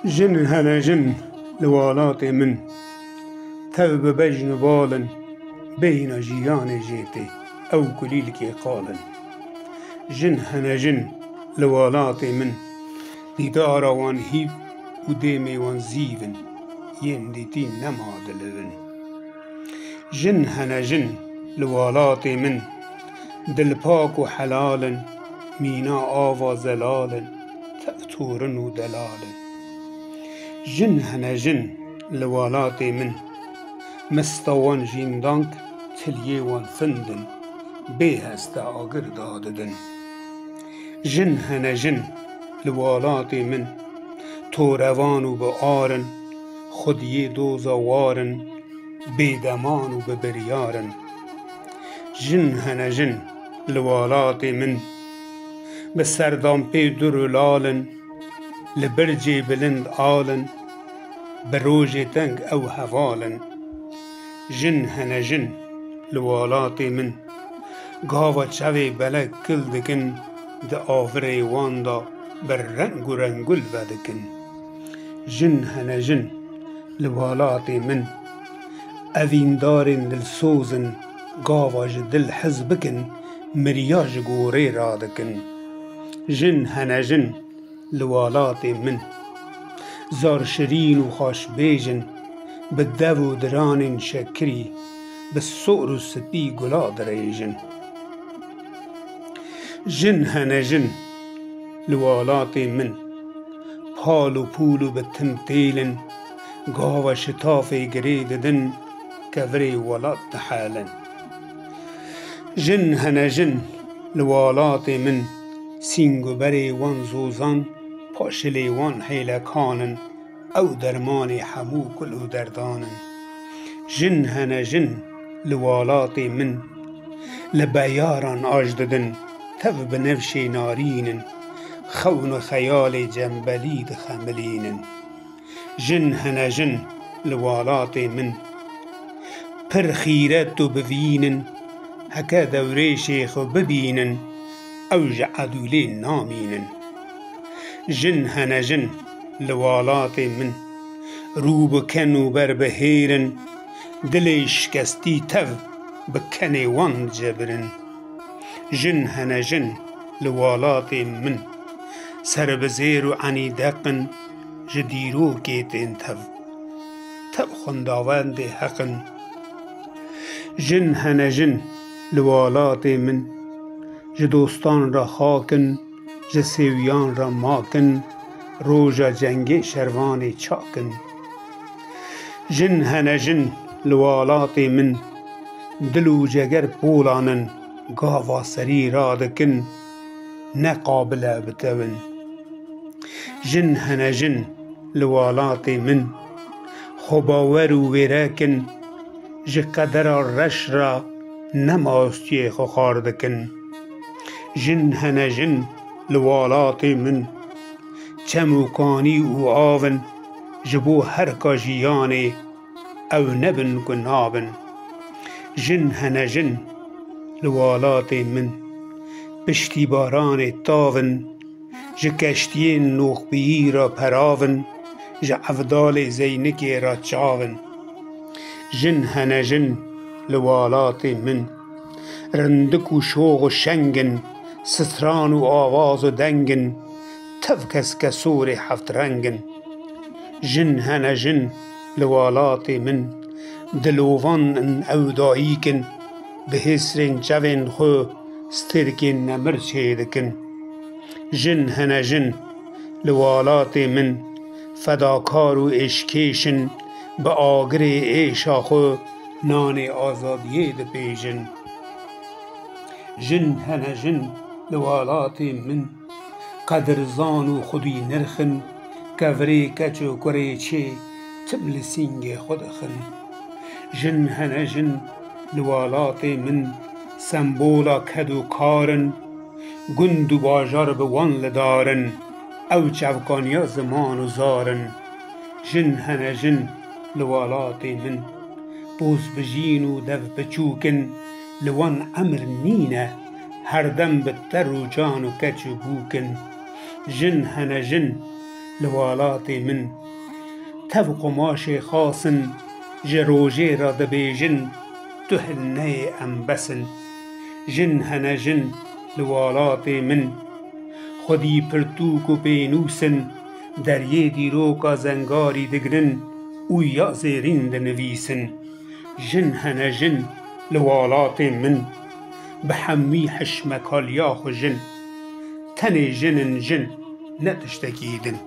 جن هنا جن لوالاتي من تب بجن بالن بين جيان جيتي أو كليلكي قالن جن هنا جن لوالاتي من ديدارا وان هيب وديمي وان زيفن ينديتين نما دلبن جن هنا جن لوالاتي من دلباك وحلال مينا آوا زلال تأتورن ودلال جن هنا جن لوالاتي من مستوان جيندانك تليوان فندن بيهست آقر داددن جن هنا جن لوالاتي من توروانو بآرن خودی دوزا وارن بيدمانو ببريارن جن هنا جن لوالاتي من بسردان پی درولالن لبرجي بلند آلن بروجي تنگ او هوالن جن هنا جن لوالاتي من گاوا چوي بلک کل دکن ده آفره واندا بر رنگ و رنگل ودکن جن هنا جن لوالاتي من اوین دارن دل سوزن گاوا دل حزبکن مرياج گوری رادکن جن هنا جن لوالاتي من زار شرين وخاش بيجن بالدو دران شكري بالصقر السبي قلا دريجن جن هنا جن لوالاتي من پالو پولو بالتمثيلن قاوة شتافي قريد دن كفري ولات تحالن جن هنا جن لوالاتي من سینگو بری وان زوزان پاشلی وان حیلکانن او درمان حمو کلو دردانن جن هنا جن لوالاتي من لبیاران آجددن تف بنفشی نارینن خون خیال جنبلید خملینن جن هنا جن لوالاتي من پر خیرت و بوینن هکا دوره شیخ ببینن او جعدولين نامين جن هنا جن لوالاتي من روب كنو بربهيرن دليش كستي تف بكني وان جبرن جن هنا جن لوالاتي من سربزيرو عني دقن جديرو كيتين تف خنداوان دي حقن جن هنا جن لوالاتي من جدوستان را خاکن جسیویان را ماکن روژا جنگ شروان چاکن جن هنا جن لوالاتي من دلو جگر پولانن گاوا سری رادکن نقابل بتون جن هنا جن لوالاتي من خباور و وراکن جقدر رش را نماستی خاردکن جن هنا جن لوالاتي من چموکانی و آون جبو هر کاجیانی او نبن کنابن جن هنا جن لوالاتي من پشتی باران تاون جکشتین نوخبیی را پراون جعفدال زینکی را چاون جن هنا جن لوالاتي من رندک و شوق و شنگن ستران و آواز و دنگن تفکس کسور حفت رنگن جن هنا جن لوالاتي من دلووان ان او داییکن به حسرین جوین خو سترکن نمر چیدکن جن هنا جن لوالاتي من فداکار و اشکیشن به آگر ایشا خو نان آزادیه ده پیجن جن هنا جن لوالاتي من قدرزان و خودی نرخن کفری کچ و کری چه تبل سینگ خودخن جن هنا جن لوالاتي من سمبولا کدو کارن گند و باجار به وان لدارن او چوکانیا زمان و زارن جن هنا جن لوالاتي من بوز بجین و دف بچوکن لوان امر نینه هر دم بتر و جان و کچ و بوکن جن هنا جن لوالاتي من تف قماشي خاصن ji rojê re dibêjin tu hilneyê em bes in jin hene jin li walatê min xwedî pirtûk û pênûs in deryê dîroka zengarî digirin û ya zêrîn dinivîsin jin hene jin li walatê min bi hemû hişmekaliya xwe jin tenê jin in jin ne tiştekî din